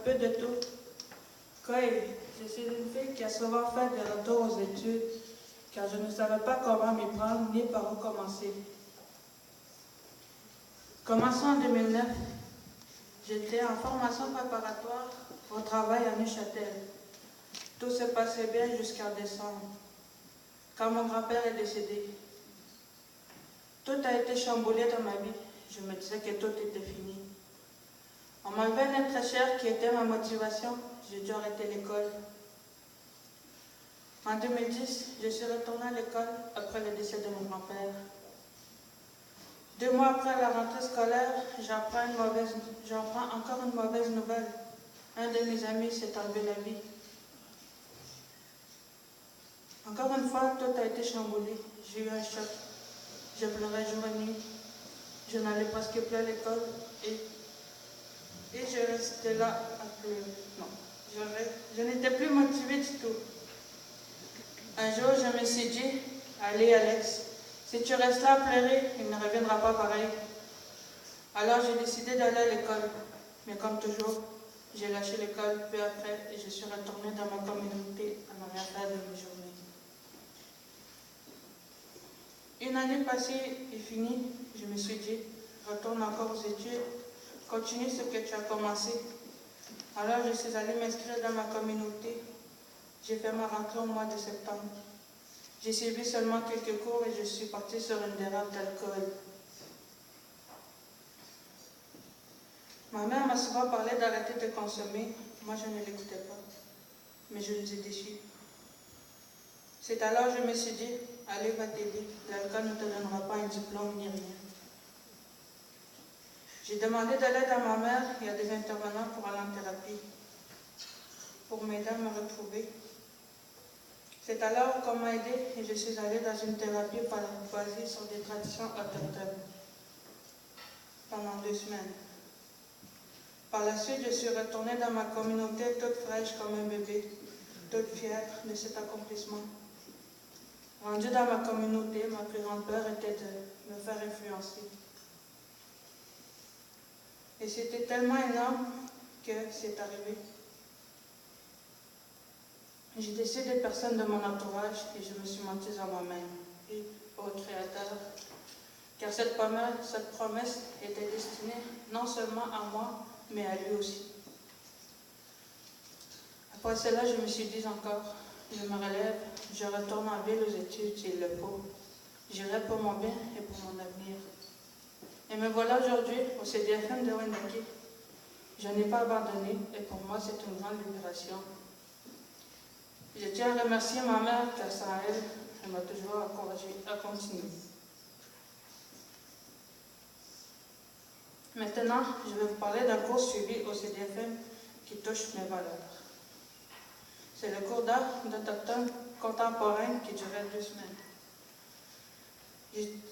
peu de tout. Je suis une fille qui a souvent fait des retours aux études, car je ne savais pas comment m'y prendre ni par où commencer. Commençons en 2009. J'étais en formation préparatoire au travail à Neuchâtel. Tout se passait bien jusqu'en décembre, quand mon grand-père est décédé. Tout a été chamboulé dans ma vie. Je me disais que tout était fini. On m'enlevait un être très cher qui était ma motivation. J'ai dû arrêter l'école. En 2010, je suis retournée à l'école après le décès de mon grand-père. 2 mois après la rentrée scolaire, j'apprends encore une mauvaise nouvelle. Un de mes amis s'est enlevé la vie. Encore une fois, tout a été chamboulé. J'ai eu un choc. Je pleurais jour et nuit. Je n'allais presque plus à l'école et je restais là à pleurer. Non, je n'étais plus motivée du tout. Un jour, je me suis dit, allez Alex, si tu restes là à pleurer, il ne reviendra pas pareil. Alors j'ai décidé d'aller à l'école. Mais comme toujours, j'ai lâché l'école peu après et je suis retournée dans ma communauté à ne rien faire de mes journées. Une année passée et finie, je me suis dit, retourne encore aux études, continue ce que tu as commencé. Alors je suis allée m'inscrire dans ma communauté. J'ai fait ma rentrée au mois de septembre. J'ai suivi seulement quelques cours et je suis partie sur une dérape d'alcool. Ma mère m'a souvent parlé d'arrêter de consommer. Moi, je ne l'écoutais pas. Mais je les ai déçus. C'est alors que je me suis dit, allez, va t'aider. L'alcool ne te donnera pas un diplôme ni rien. J'ai demandé de l'aide à ma mère et à des intervenants pour aller en thérapie, pour m'aider à me retrouver. C'est alors qu'on m'a aidé et je suis allée dans une thérapie basée sur des traditions autochtones pendant 2 semaines. Par la suite, je suis retournée dans ma communauté toute fraîche comme un bébé, toute fière de cet accomplissement. Rendue dans ma communauté, ma plus grande peur était de me faire influencer. Et c'était tellement énorme que c'est arrivé. J'ai décidé des personnes de mon entourage et je me suis menti à moi-même et au Créateur. Car cette promesse était destinée non seulement à moi, mais à lui aussi. Après cela, je me suis dit encore, je me relève, je retourne en ville aux études s'il le faut. J'irai pour mon bien et pour mon avenir. Et me voilà aujourd'hui au CDFM de Wendake. Je n'ai pas abandonné et pour moi c'est une grande libération. Je tiens à remercier ma mère car sans elle, elle m'a toujours encouragée à continuer. Maintenant, je vais vous parler d'un cours suivi au CDFM qui touche mes valeurs. C'est le cours d'art d'Autochtones contemporain qui durait 2 semaines.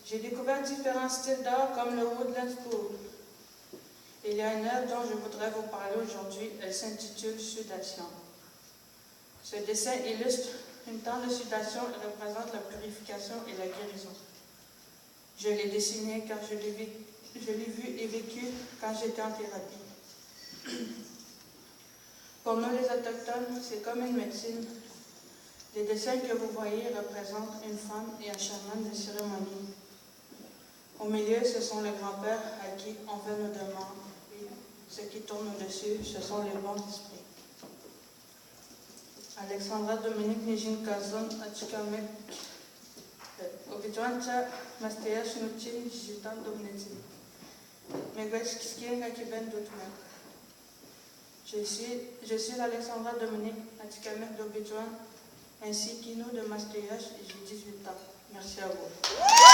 J'ai découvert différents styles d'art comme le Woodland School. Il y a une œuvre dont je voudrais vous parler aujourd'hui. Elle s'intitule Sudation. Ce dessin illustre une temps de sudation et représente la purification et la guérison. Je l'ai dessiné car je l'ai vu et vécu quand j'étais en thérapie. Pour nous les Autochtones, c'est comme une médecine. Les dessins que vous voyez représentent une femme et un chaman de cérémonie. Au milieu, ce sont les grands-pères à qui on fait nos demandes. Et ce qui tourne au-dessus, ce sont les bons esprits. Alexandra Dominique Nijin Kazon Achikamek Obijuancha Mastea Shinuchin Jitan Domneti Megwesh Kiskinga Kiben Dutman. Je suis Alexandra Dominique Achikamek d'Obijuan ainsi qu'Ino de Mastéach et j'ai 18 ans. Merci à vous.